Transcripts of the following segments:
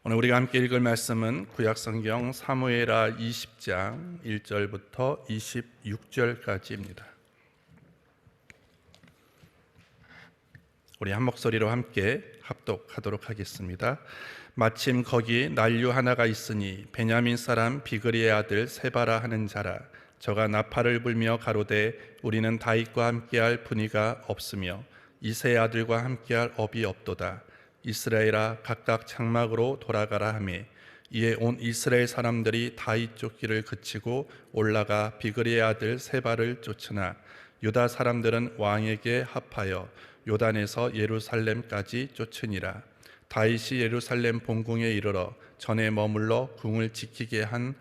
오늘 우리가 함께 읽을 말씀은 구약성경 사무엘하 20장 1절부터 26절까지입니다. 우리 한 목소리로 함께 합독하도록 하겠습니다. 마침 거기 난류 하나가 있으니 베냐민 사람 비그리의 아들 세바라 하는 자라. 저가 나팔을 불며 가로되 우리는 다윗과 함께할 분이가 없으며 이새의 아들과 함께할 업이 없도다. 이스라엘아 각각 장막으로 돌아가라 하매 이에 온 이스라엘 사람들이 다윗 쫓기를 그치고 올라가 비그리의 아들 세바를 쫓으나 유다 사람들은 왕에게 합하여 요단에서 예루살렘까지 쫓으니라. 다윗이 예루살렘 본궁에 이르러 전에 머물러 궁을 지키게 한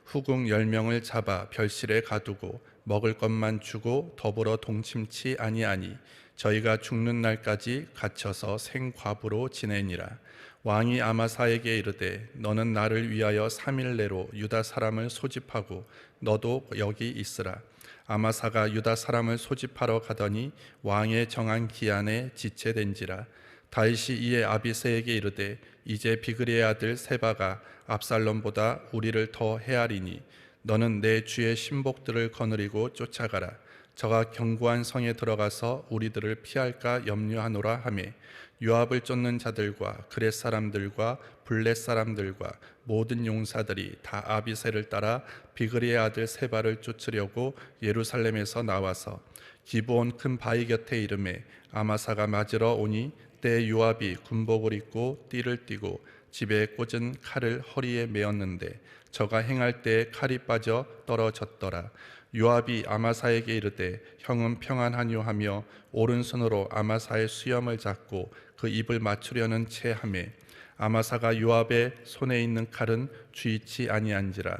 후궁 10명을 잡아 별실에 가두고 먹을 것만 주고 더불어 동침치 아니하니 저희가 죽는 날까지 갇혀서 생과부로 지내니라. 왕이 아마사에게 이르되 너는 나를 위하여 3일 내로 유다 사람을 소집하고 너도 여기 있으라. 아마사가 유다 사람을 소집하러 가더니 왕의 정한 기한에 지체된지라. 다윗이 이에 아비새에게 이르되 이제 비그리의 아들 세바가 압살롬보다 우리를 더 헤아리니 너는 내 주의 신복들을 거느리고 쫓아가라. 저가 견고한 성에 들어가서 우리들을 피할까 염려하노라 하매 요압을 쫓는 자들과 그렛 사람들과 블렛 사람들과 모든 용사들이 다 아비새를 따라 비그리의 아들 세바를 쫓으려고 예루살렘에서 나와서 기브온 큰 바위 곁에 이르매 아마사가 맞으러 오니 때 요압이 군복을 입고 띠를 띠고 집에 꽂은 칼을 허리에 메었는데 저가 행할 때 칼이 빠져 떨어졌더라. 요압이 아마사에게 이르되 형은 평안하뇨 하며 오른손으로 아마사의 수염을 잡고 그 입을 맞추려는 채 하매 아마사가 요압의 손에 있는 칼은 쥐지 아니한지라.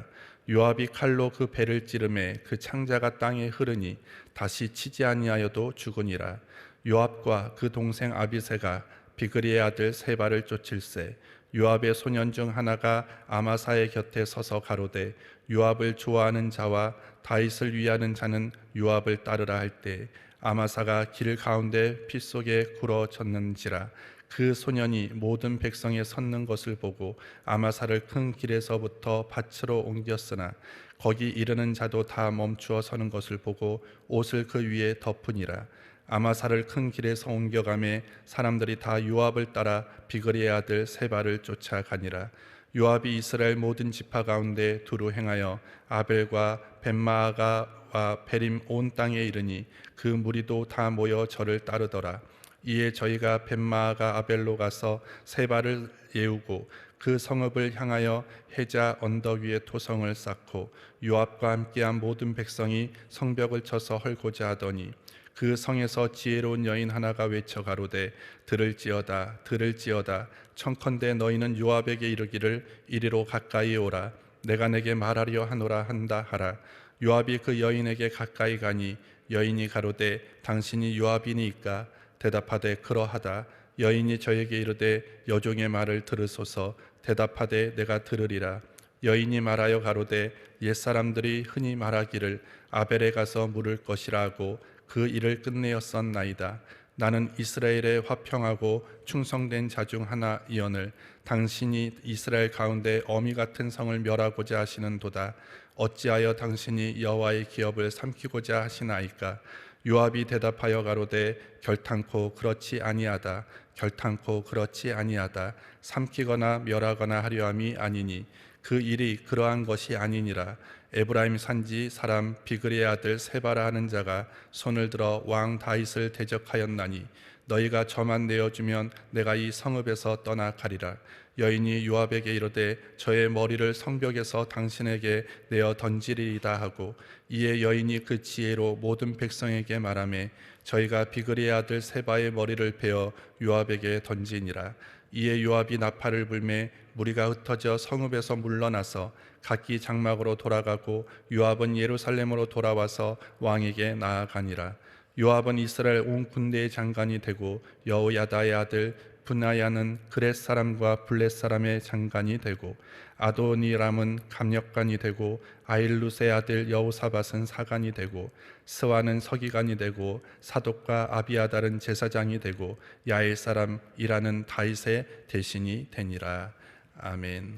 요압이 칼로 그 배를 찌르매 그 창자가 땅에 흐르니 다시 치지 아니하여도 죽으니라. 요압과 그 동생 아비새가 비그리의 아들 세바를 쫓을세 요압의 소년 중 하나가 아마사의 곁에 서서 가로되 요압을 좋아하는 자와 다윗을 위하는 자는 요압을 따르라 할 때 아마사가 길 가운데 피 속에 굴어졌는지라. 그 소년이 모든 백성에 섰는 것을 보고 아마사를 큰 길에서부터 밭으로 옮겼으나 거기 이르는 자도 다 멈추어 서는 것을 보고 옷을 그 위에 덮으니라. 아마사를 큰 길에서 옮겨가매 사람들이 다 요압을 따라 비그리의 아들 세바를 쫓아가니라. 요압이 이스라엘 모든 지파 가운데 두루 행하여 아벨과 벳마아가와 베림 온 땅에 이르니 그 무리도 다 모여 저를 따르더라. 이에 저희가 벳마아가 아벨로 가서 세바를 예우고 그 성읍을 향하여 해자 언덕 위에 토성을 쌓고 요압과 함께한 모든 백성이 성벽을 쳐서 헐고자 하더니 그 성에서 지혜로운 여인 하나가 외쳐 가로되 들을지어다 들을지어다 청컨대 너희는 요압에게 이르기를 이리로 가까이 오라. 내가 내게 말하려 하노라 한다 하라. 요압이 그 여인에게 가까이 가니 여인이 가로되 당신이 요압이니까 대답하되 그러하다. 여인이 저에게 이르되 여종의 말을 들으소서. 대답하되 내가 들으리라. 여인이 말하여 가로되 옛사람들이 흔히 말하기를 아벨에 가서 물을 것이라 하고 그 일을 끝내었었나이다. 나는 이스라엘의 화평하고 충성된 자 중 하나이언을 당신이 이스라엘 가운데 어미 같은 성을 멸하고자 하시는도다. 어찌하여 당신이 여호와의 기업을 삼키고자 하시나이까. 요압이 대답하여 가로되 결탄코 그렇지 아니하다. 결탄코 그렇지 아니하다. 삼키거나 멸하거나 하려함이 아니니 그 일이 그러한 것이 아니니라. 에브라임 산지 사람 비그리의 아들 세바라 하는 자가 손을 들어 왕 다윗을 대적하였나니 너희가 저만 내어주면 내가 이 성읍에서 떠나가리라. 여인이 요압에게 이르되 저의 머리를 성벽에서 당신에게 내어 던지리이다 하고 이에 여인이 그 지혜로 모든 백성에게 말하매 저희가 비그리의 아들 세바의 머리를 베어 요압에게 던지니라. 이에 요압이 나팔을 불매 무리가 흩어져 성읍에서 물러나서 각기 장막으로 돌아가고 요압은 예루살렘으로 돌아와서 왕에게 나아가니라. 요압은 이스라엘 온 군대의 장관이 되고 여호야다의 아들 분하야는 그렛 사람과 블렛 사람의 장관이 되고 아도니람은 감역관이 되고 아일룻의 아들 여호사밧은 사관이 되고 스와는 서기관이 되고 사독과 아비아달은 제사장이 되고 야엘 사람 이라는 다윗의 대신이 되니라. 아멘.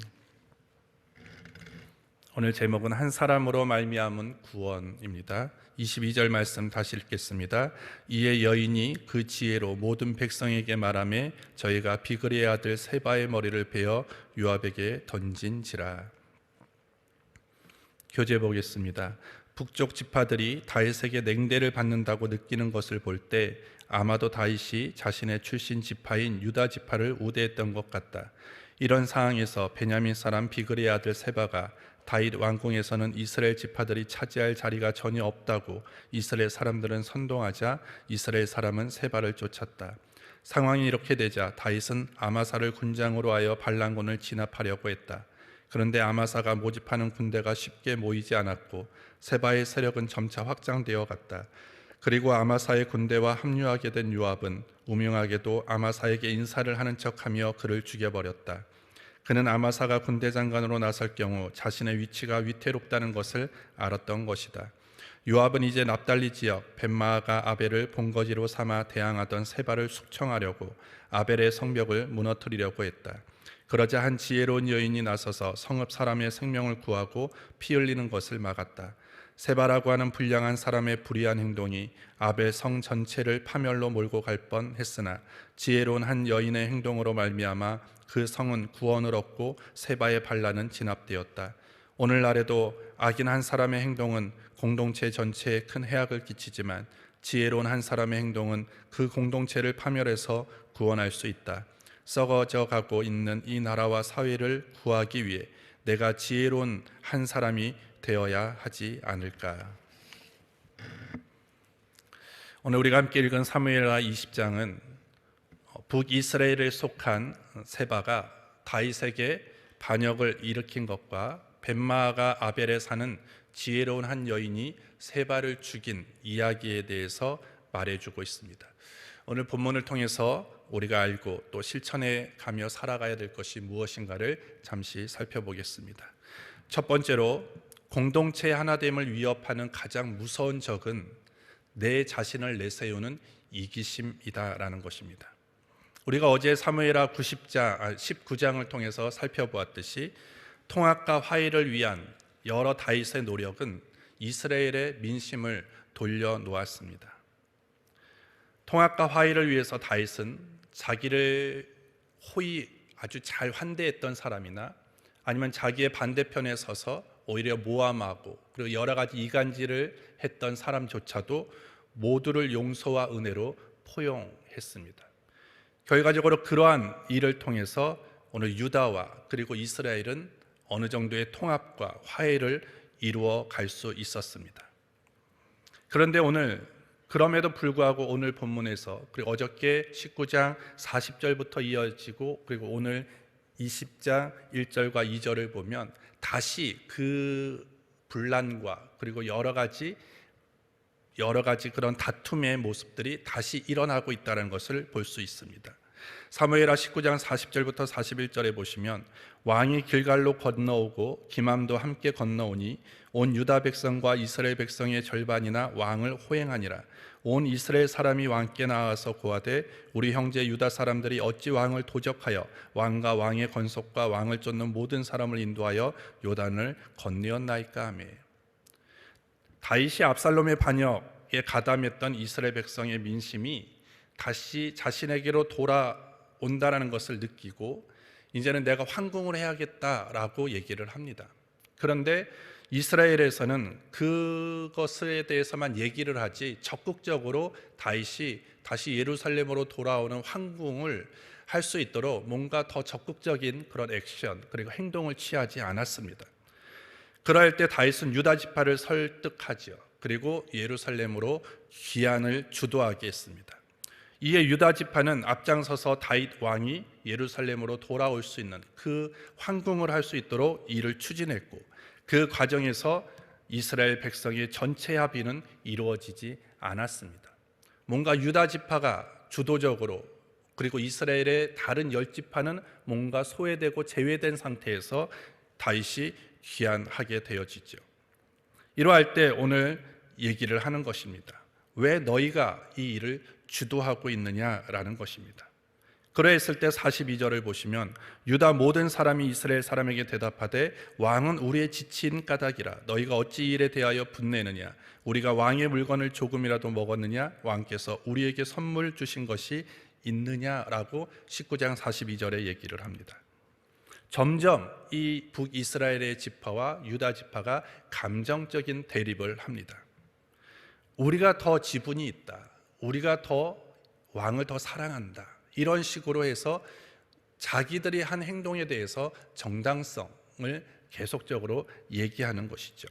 오늘 제목은 한 사람으로 말미암은 구원입니다. 22절 말씀 다시 읽겠습니다. 이에 여인이 그 지혜로 모든 백성에게 말하며 저희가 비그리의 아들 세바의 머리를 베어 요압에게 던진지라. 교재 보겠습니다. 북쪽 지파들이 다윗에게 냉대를 받는다고 느끼는 것을 볼 때 아마도 다윗이 자신의 출신 지파인 유다 지파를 우대했던 것 같다. 이런 상황에서 베냐민 사람 비그리의 아들 세바가 다윗 왕궁에서는 이스라엘 지파들이 차지할 자리가 전혀 없다고 이스라엘 사람들은 선동하자 이스라엘 사람은 세바를 쫓았다. 상황이 이렇게 되자 다윗은 아마사를 군장으로 하여 반란군을 진압하려고 했다. 그런데 아마사가 모집하는 군대가 쉽게 모이지 않았고 세바의 세력은 점차 확장되어 갔다. 그리고 아마사의 군대와 합류하게 된 요압은 우명하게도 아마사에게 인사를 하는 척하며 그를 죽여버렸다. 그는 아마사가 군대 장관으로 나설 경우 자신의 위치가 위태롭다는 것을 알았던 것이다. 요압은 이제 납달리 지역 벳마아가 아벨을 본거지로 삼아 대항하던 세바를 숙청하려고 아벨의 성벽을 무너뜨리려고 했다. 그러자 한 지혜로운 여인이 나서서 성읍 사람의 생명을 구하고 피 흘리는 것을 막았다. 세바라고 하는 불량한 사람의 불의한 행동이 아벨 성 전체를 파멸로 몰고 갈 뻔했으나 지혜로운 한 여인의 행동으로 말미암아 그 성은 구원을 얻고 세바의 반란은 진압되었다. 오늘날에도 악인 한 사람의 행동은 공동체 전체에 큰 해악을 끼치지만 지혜로운 한 사람의 행동은 그 공동체를 파멸해서 구원할 수 있다. 썩어져 가고 있는 이 나라와 사회를 구하기 위해 내가 지혜로운 한 사람이 되어야 하지 않을까. 오늘 우리가 함께 읽은 사무엘하 20장은 북이스라엘에 속한 세바가 다윗에게 반역을 일으킨 것과 벳마아가 아벨에 사는 지혜로운 한 여인이 세바를 죽인 이야기에 대해서 말해주고 있습니다. 오늘 본문을 통해서 우리가 알고 또 실천해 가며 살아가야 될 것이 무엇인가를 잠시 살펴보겠습니다. 첫 번째로 공동체의 하나됨을 위협하는 가장 무서운 적은 내 자신을 내세우는 이기심이다라는 것입니다. 우리가 어제 사무엘하 19장을 통해서 살펴보았듯이 통합과 화해를 위한 여러 다윗의 노력은 이스라엘의 민심을 돌려놓았습니다. 통합과 화해를 위해서 다윗은 자기를 호의 아주 잘 환대했던 사람이나 아니면 자기의 반대편에 서서 오히려 모함하고 그리고 여러 가지 이간질을 했던 사람조차도 모두를 용서와 은혜로 포용했습니다. 결과적으로 그러한 일을 통해서 오늘 유다와 그리고 이스라엘은 어느 정도의 통합과 화해를 이루어 갈 수 있었습니다. 그런데 오늘 그럼에도 불구하고 오늘 본문에서 그리고 어저께 19장 40절부터 이어지고 그리고 오늘 20장 1절과 2절을 보면 다시 그 분란과 그리고 여러 가지 그런 다툼의 모습들이 다시 일어나고 있다는 것을 볼 수 있습니다. 사무엘하 19장 40절부터 41절에 보시면 왕이 길갈로 건너오고 기맘도 함께 건너오니 온 유다 백성과 이스라엘 백성의 절반이나 왕을 호행하니라. 온 이스라엘 사람이 왕께 나와서 고하되 우리 형제 유다 사람들이 어찌 왕을 도적하여 왕과 왕의 권속과 왕을 쫓는 모든 사람을 인도하여 요단을 건너었나이까 하며. 다윗이 압살롬의 반역에 가담했던 이스라엘 백성의 민심이 다시 자신에게로 돌아온다는 것을 느끼고 이제는 내가 황궁을 해야겠다라고 얘기를 합니다. 그런데 이스라엘에서는 그것에 대해서만 얘기를 하지 적극적으로 다윗이 다시 예루살렘으로 돌아오는 황궁을 할 수 있도록 뭔가 더 적극적인 그런 액션 그리고 행동을 취하지 않았습니다. 그럴 때 다윗은 유다 지파를 설득하지요. 그리고 예루살렘으로 귀환을 주도하게 했습니다. 이에 유다 지파는 앞장서서 다윗 왕이 예루살렘으로 돌아올 수 있는 그 황궁을 할 수 있도록 이를 추진했고 그 과정에서 이스라엘 백성의 전체 합의는 이루어지지 않았습니다. 뭔가 유다 지파가 주도적으로 그리고 이스라엘의 다른 10지파는 뭔가 소외되고 제외된 상태에서 다윗이 귀환하게 되어지죠. 이러할 때 오늘 얘기를 하는 것입니다. 왜 너희가 이 일을 주도하고 있느냐라는 것입니다. 그러했을 때 42절을 보시면 유다 모든 사람이 이스라엘 사람에게 대답하되 왕은 우리의 지친 까닭이라 너희가 어찌 이 일에 대하여 분내느냐 우리가 왕의 물건을 조금이라도 먹었느냐 왕께서 우리에게 선물 주신 것이 있느냐라고 19장 42절에 얘기를 합니다. 점점 이 북이스라엘의 지파와 유다 지파가 감정적인 대립을 합니다. 우리가 더 지분이 있다, 우리가 더 왕을 더 사랑한다, 이런 식으로 해서 자기들이 한 행동에 대해서 정당성을 계속적으로 얘기하는 것이죠.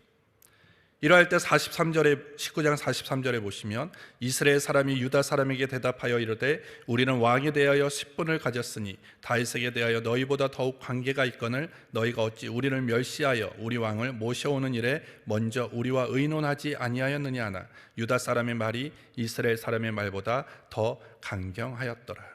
이러할 때 19장 43절에 보시면 이스라엘 사람이 유다 사람에게 대답하여 이르되 우리는 왕에 대하여 10분을 가졌으니 다윗에게 대하여 너희보다 더욱 관계가 있거늘 너희가 어찌 우리를 멸시하여 우리 왕을 모셔오는 일에 먼저 우리와 의논하지 아니하였느냐 하나 유다 사람의 말이 이스라엘 사람의 말보다 더 강경하였더라.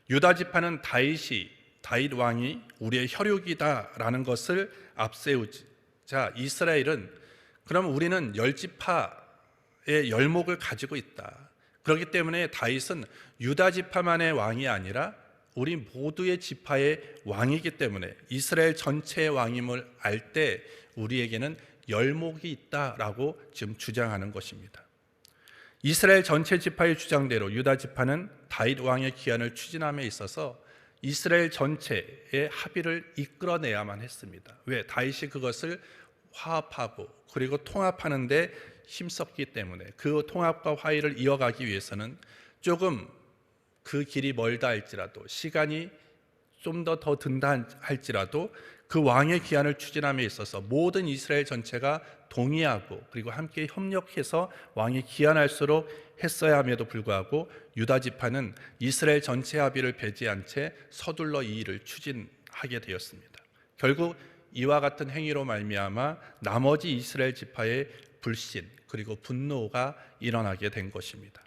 유다 지파는 다윗 왕이 우리의 혈육이다라는 것을 앞세우자 이스라엘은 그럼 우리는 10지파의 열목을 가지고 있다, 그렇기 때문에 다윗은 유다 지파만의 왕이 아니라 우리 모두의 지파의 왕이기 때문에 이스라엘 전체의 왕임을 알 때 우리에게는 열목이 있다라고 지금 주장하는 것입니다. 이스라엘 전체 지파의 주장대로 유다 지파는 다윗 왕의 기한을 추진함에 있어서 이스라엘 전체의 합의를 이끌어내야만 했습니다. 왜? 다윗이 그것을 화합하고 그리고 통합하는 데 힘썼기 때문에 그 통합과 화해를 이어가기 위해서는 조금 그 길이 멀다 할지라도 시간이 좀 더 든다 할지라도 그 왕의 기한을 추진함에 있어서 모든 이스라엘 전체가 동의하고 그리고 함께 협력해서 왕이 기한할수록 했어야 함에도 불구하고 유다 지파는 이스라엘 전체 합의를 배제한 채 서둘러 이 일을 추진하게 되었습니다. 결국 이와 같은 행위로 말미암아 나머지 이스라엘 지파의 불신 그리고 분노가 일어나게 된 것입니다.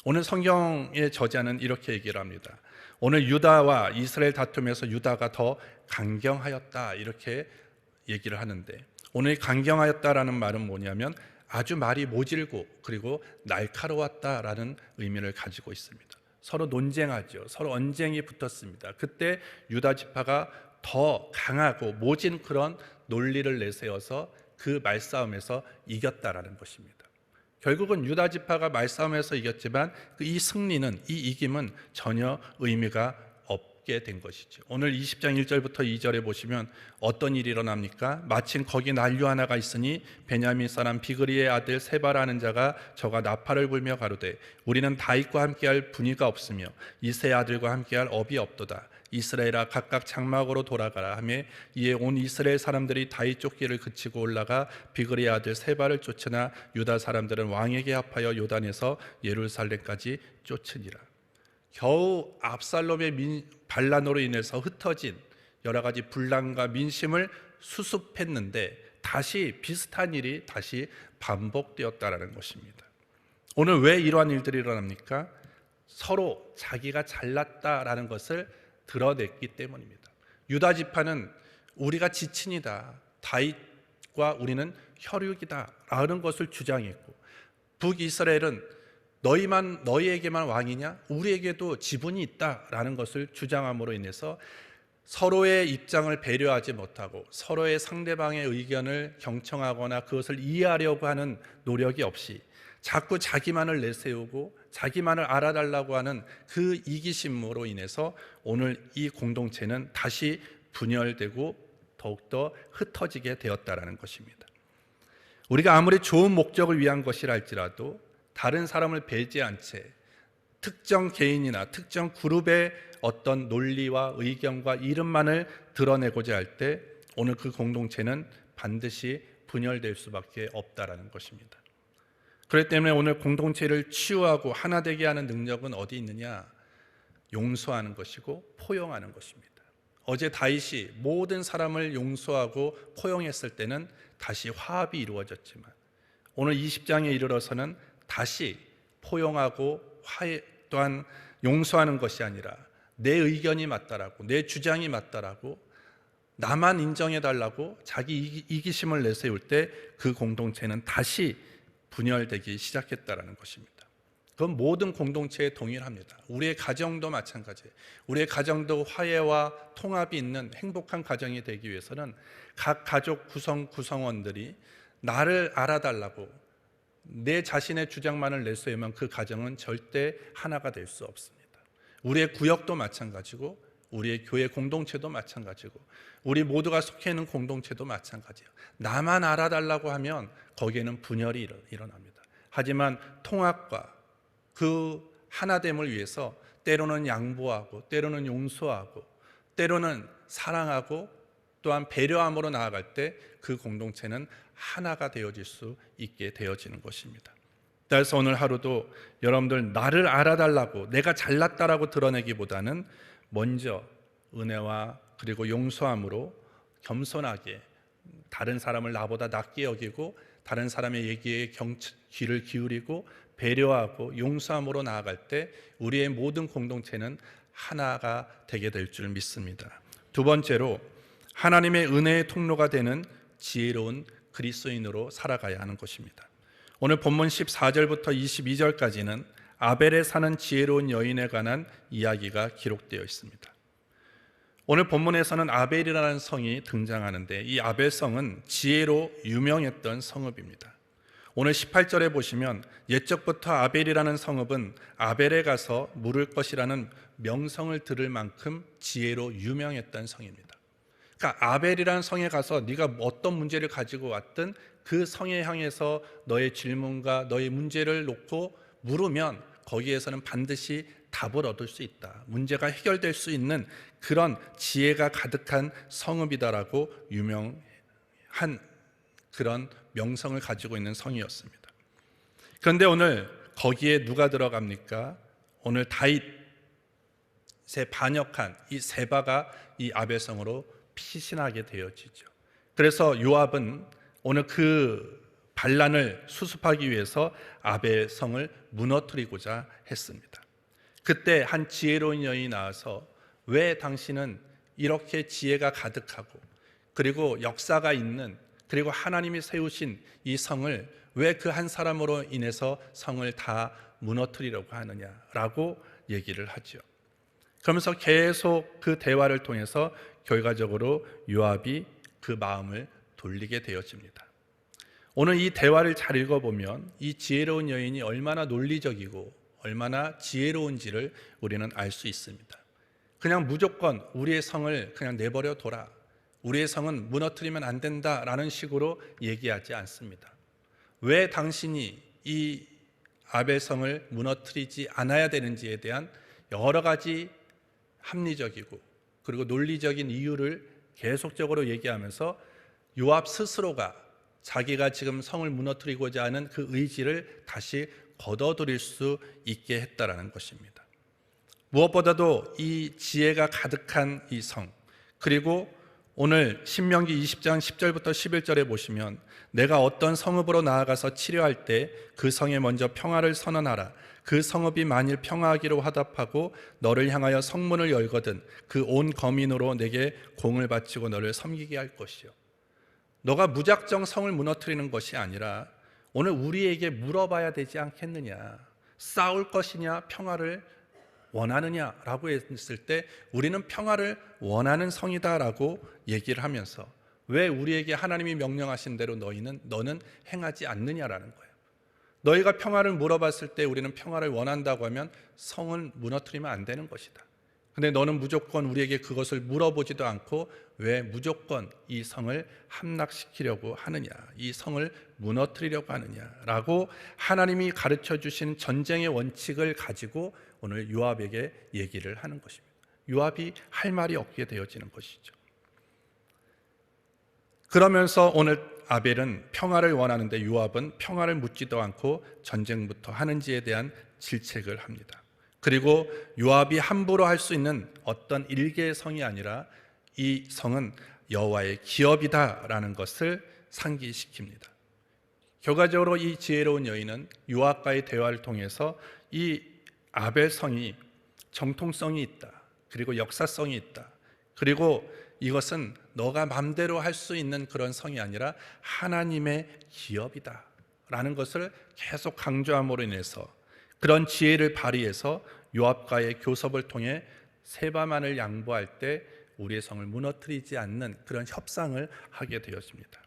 오늘 성경의 저자는 이렇게 얘기를 합니다. 오늘 유다와 이스라엘 다툼에서 유다가 더 강경하였다, 이렇게 얘기를 하는데 오늘 강경하였다라는 말은 뭐냐면 아주 말이 모질고 그리고 날카로웠다라는 의미를 가지고 있습니다. 서로 논쟁하죠. 서로 언쟁이 붙었습니다. 그때 유다 지파가 더 강하고 모진 그런 논리를 내세워서 그 말싸움에서 이겼다라는 것입니다. 결국은 유다 지파가 말싸움에서 이겼지만 이 승리는, 이 이김은 전혀 의미가 없게 된 것이죠. 오늘 20장 1절부터 2절에 보시면 어떤 일이 일어납니까? 마침 거기 난류 하나가 있으니 베냐민 사람 비그리의 아들 세바라는 자가 저가 나팔을 불며 가로되 우리는 다윗과 함께할 분이가 없으며 이세 아들과 함께할 업이 없도다. 이스라엘아 각각 장막으로 돌아가라 하며 이에 온 이스라엘 사람들이 다윗 쫓기를 그치고 올라가 비그리의 아들 세바를 쫓으나 유다 사람들은 왕에게 합하여 요단에서 예루살렘까지 쫓으니라. 겨우 압살롬의 반란으로 인해서 흩어진 여러 가지 분란과 민심을 수습했는데 다시 비슷한 일이 다시 반복되었다라는 것입니다. 오늘 왜 이러한 일들이 일어납니까? 서로 자기가 잘났다라는 것을 드러냈기 때문입니다. 유다 지파는 우리가 지친이다, 다윗과 우리는 혈육이다 라는 것을 주장했고, 북이스라엘은 너희에게만 왕이냐? 우리에게도 지분이 있다라는 것을 주장함으로 인해서 서로의 입장을 배려하지 못하고 서로의 상대방의 의견을 경청하거나 그것을 이해하려고 하는 노력이 없이 자꾸 자기만을 내세우고 자기만을 알아달라고 하는 그 이기심으로 인해서 오늘 이 공동체는 다시 분열되고 더욱더 흩어지게 되었다라는 것입니다. 우리가 아무리 좋은 목적을 위한 것이라 할지라도 다른 사람을 배제한 채 특정 개인이나 특정 그룹의 어떤 논리와 의견과 이름만을 드러내고자 할 때 오늘 그 공동체는 반드시 분열될 수밖에 없다라는 것입니다. 그렇기 때문에 오늘 공동체를 치유하고 하나 되게 하는 능력은 어디 있느냐? 용서하는 것이고 포용하는 것입니다. 어제 다윗이 모든 사람을 용서하고 포용했을 때는 다시 화합이 이루어졌지만 오늘 20장에 이르러서는 다시 포용하고 화해 또한 용서하는 것이 아니라 내 의견이 맞다라고, 내 주장이 맞다라고, 나만 인정해달라고 자기 이기심을 내세울 때 그 공동체는 다시 분열되기 시작했다라는 것입니다. 그건 모든 공동체에 동일합니다. 우리의 가정도 마찬가지예요. 우리의 가정도 화해와 통합이 있는 행복한 가정이 되기 위해서는 각 가족 구성원들이 나를 알아달라고 내 자신의 주장만을 내세우면 그 가정은 절대 하나가 될 수 없습니다. 우리의 구역도 마찬가지고 우리의 교회 공동체도 마찬가지고 우리 모두가 속해 있는 공동체도 마찬가지예요. 나만 알아달라고 하면 거기에는 분열이 일어납니다. 하지만 통합과 그 하나됨을 위해서 때로는 양보하고 때로는 용서하고 때로는 사랑하고 또한 배려함으로 나아갈 때 그 공동체는 하나가 되어질 수 있게 되어지는 것입니다. 그래서 오늘 하루도 여러분들 나를 알아달라고 내가 잘났다라고 드러내기보다는 먼저 은혜와 그리고 용서함으로 겸손하게 다른 사람을 나보다 낮게 여기고 다른 사람의 얘기에 귀를 기울이고 배려하고 용서함으로 나아갈 때 우리의 모든 공동체는 하나가 되게 될 줄 믿습니다. 두 번째로 하나님의 은혜의 통로가 되는 지혜로운 그리스도인으로 살아가야 하는 것입니다. 오늘 본문 14절부터 22절까지는 아벨에 사는 지혜로운 여인에 관한 이야기가 기록되어 있습니다. 오늘 본문에서는 아벨이라는 성이 등장하는데 이 아벨성은 지혜로 유명했던 성읍입니다. 오늘 18절에 보시면 옛적부터 아벨이라는 성읍은 아벨에 가서 물을 것이라는 명성을 들을 만큼 지혜로 유명했던 성입니다. 그러니까 아벨이라는 성에 가서 네가 어떤 문제를 가지고 왔든 그 성에 향해서 너의 질문과 너의 문제를 놓고 물으면 거기에서는 반드시 답을 얻을 수 있다. 문제가 해결될 수 있는 그런 지혜가 가득한 성읍이다라고 유명한 그런 명성을 가지고 있는 성이었습니다. 그런데 오늘 거기에 누가 들어갑니까? 오늘 다윗의 반역한 이 세바가 이 아벨성으로 피신하게 되어지죠. 그래서 요압은 오늘 그 반란을 수습하기 위해서 아벨성을 무너뜨리고자 했습니다. 그때 한 지혜로운 여인이 나와서 왜 당신은 이렇게 지혜가 가득하고 그리고 역사가 있는 그리고 하나님이 세우신 이 성을 왜 그 한 사람으로 인해서 성을 다 무너뜨리려고 하느냐라고 얘기를 하죠. 그러면서 계속 그 대화를 통해서 결과적으로 요압이 그 마음을 돌리게 되어집니다. 오늘 이 대화를 잘 읽어보면 이 지혜로운 여인이 얼마나 논리적이고 얼마나 지혜로운지를 우리는 알 수 있습니다. 그냥 무조건 우리의 성을 그냥 내버려 둬라, 우리의 성은 무너뜨리면 안 된다라는 식으로 얘기하지 않습니다. 왜 당신이 이 아벨성을 무너뜨리지 않아야 되는지에 대한 여러 가지 합리적이고 그리고 논리적인 이유를 계속적으로 얘기하면서 요압 스스로가 자기가 지금 성을 무너뜨리고자 하는 그 의지를 다시 걷어들일 수 있게 했다라는 것입니다. 무엇보다도 이 지혜가 가득한 이 성, 그리고 오늘 신명기 20장 10절부터 11절에 보시면 내가 어떤 성읍으로 나아가서 치료할 때 그 성에 먼저 평화를 선언하라. 그 성읍이 만일 평화하기로 화답하고 너를 향하여 성문을 열거든 그 온 거민으로 내게 공을 바치고 너를 섬기게 할 것이요. 너가 무작정 성을 무너뜨리는 것이 아니라 오늘 우리에게 물어봐야 되지 않겠느냐. 싸울 것이냐 평화를 원하느냐라고 했을 때 우리는 평화를 원하는 성이다라고 얘기를 하면서 왜 우리에게 하나님이 명령하신 대로 너는 행하지 않느냐라는 거예요. 너희가 평화를 물어봤을 때 우리는 평화를 원한다고 하면 성을 무너뜨리면 안 되는 것이다. 근데 너는 무조건 우리에게 그것을 물어보지도 않고 왜 무조건 이 성을 함락시키려고 하느냐, 이 성을 무너뜨리려고 하느냐라고 하나님이 가르쳐 주신 전쟁의 원칙을 가지고 오늘 요압에게 얘기를 하는 것입니다. 요압이 할 말이 없게 되어지는 것이죠. 그러면서 오늘 아벨은 평화를 원하는데 요압은 평화를 묻지도 않고 전쟁부터 하는지에 대한 질책을 합니다. 그리고 요압이 함부로 할 수 있는 어떤 일개의 성이 아니라 이 성은 여호와의 기업이다라는 것을 상기시킵니다. 결과적으로 이 지혜로운 여인은 요압과의 대화를 통해서 이 아벨 성이 정통성이 있다, 그리고 역사성이 있다, 그리고 이것은 너가 맘대로 할 수 있는 그런 성이 아니라 하나님의 기업이다 라는 것을 계속 강조함으로 인해서 그런 지혜를 발휘해서 요압과의 교섭을 통해 세바만을 양보할 때 우리의 성을 무너뜨리지 않는 그런 협상을 하게 되었습니다.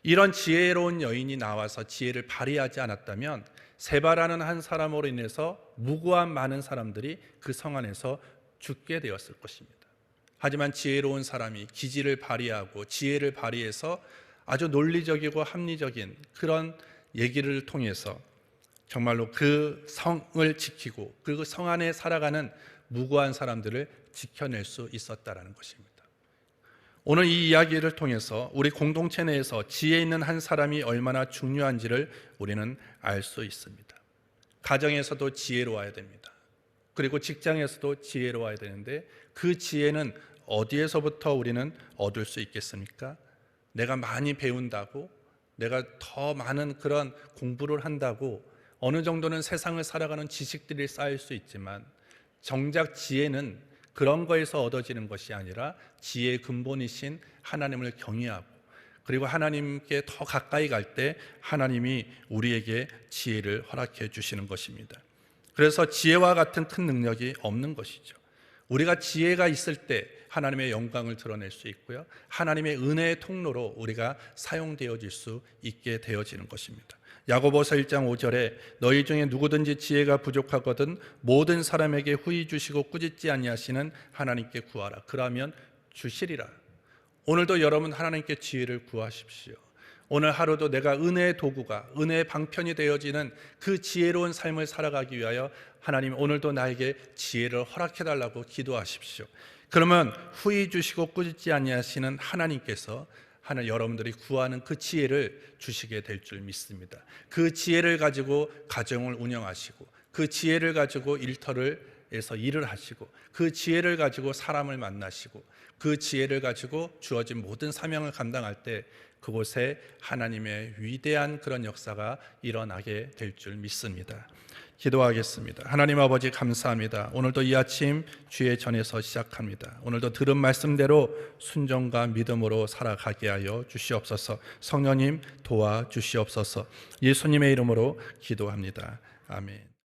이런 지혜로운 여인이 나와서 지혜를 발휘하지 않았다면 세바라는 한 사람으로 인해서 무고한 많은 사람들이 그 성 안에서 죽게 되었을 것입니다. 하지만 지혜로운 사람이 기지를 발휘하고 지혜를 발휘해서 아주 논리적이고 합리적인 그런 얘기를 통해서 정말로 그 성을 지키고 그 성 안에 살아가는 무고한 사람들을 지켜낼 수 있었다라는 것입니다. 오늘 이 이야기를 통해서 우리 공동체 내에서 지혜 있는 한 사람이 얼마나 중요한지를 우리는 알 수 있습니다. 가정에서도 지혜로워야 됩니다. 그리고 직장에서도 지혜로워야 되는데 그 지혜는 어디에서부터 우리는 얻을 수 있겠습니까? 내가 많이 배운다고, 내가 더 많은 그런 공부를 한다고 어느 정도는 세상을 살아가는 지식들이 쌓일 수 있지만 정작 지혜는 그런 거에서 얻어지는 것이 아니라 지혜의 근본이신 하나님을 경외하고 그리고 하나님께 더 가까이 갈 때 하나님이 우리에게 지혜를 허락해 주시는 것입니다. 그래서 지혜와 같은 큰 능력이 없는 것이죠. 우리가 지혜가 있을 때 하나님의 영광을 드러낼 수 있고요, 하나님의 은혜의 통로로 우리가 사용되어질 수 있게 되어지는 것입니다. 야고보서 1장 5절에 너희 중에 누구든지 지혜가 부족하거든 모든 사람에게 후히 주시고 꾸짖지 아니하시는 하나님께 구하라. 그러면 주시리라. 오늘도 여러분 하나님께 지혜를 구하십시오. 오늘 하루도 내가 은혜의 도구가, 은혜의 방편이 되어지는 그 지혜로운 삶을 살아가기 위하여 하나님 오늘도 나에게 지혜를 허락해달라고 기도하십시오. 그러면 후히 주시고 꾸짖지 아니하시는 하나님께서 여러분들이 구하는 그 지혜를 주시게 될 줄 믿습니다. 그 지혜를 가지고 가정을 운영하시고 그 지혜를 가지고 일터에서 일을 하시고 그 지혜를 가지고 사람을 만나시고 그 지혜를 가지고 주어진 모든 사명을 감당할 때 그곳에 하나님의 위대한 그런 역사가 일어나게 될 줄 믿습니다. 기도하겠습니다. 하나님 아버지 감사합니다. 오늘도 이 아침 주의 전에서 시작합니다. 오늘도 들은 말씀대로 순종과 믿음으로 살아가게 하여 주시옵소서. 성령님 도와주시옵소서. 예수님의 이름으로 기도합니다. 아멘.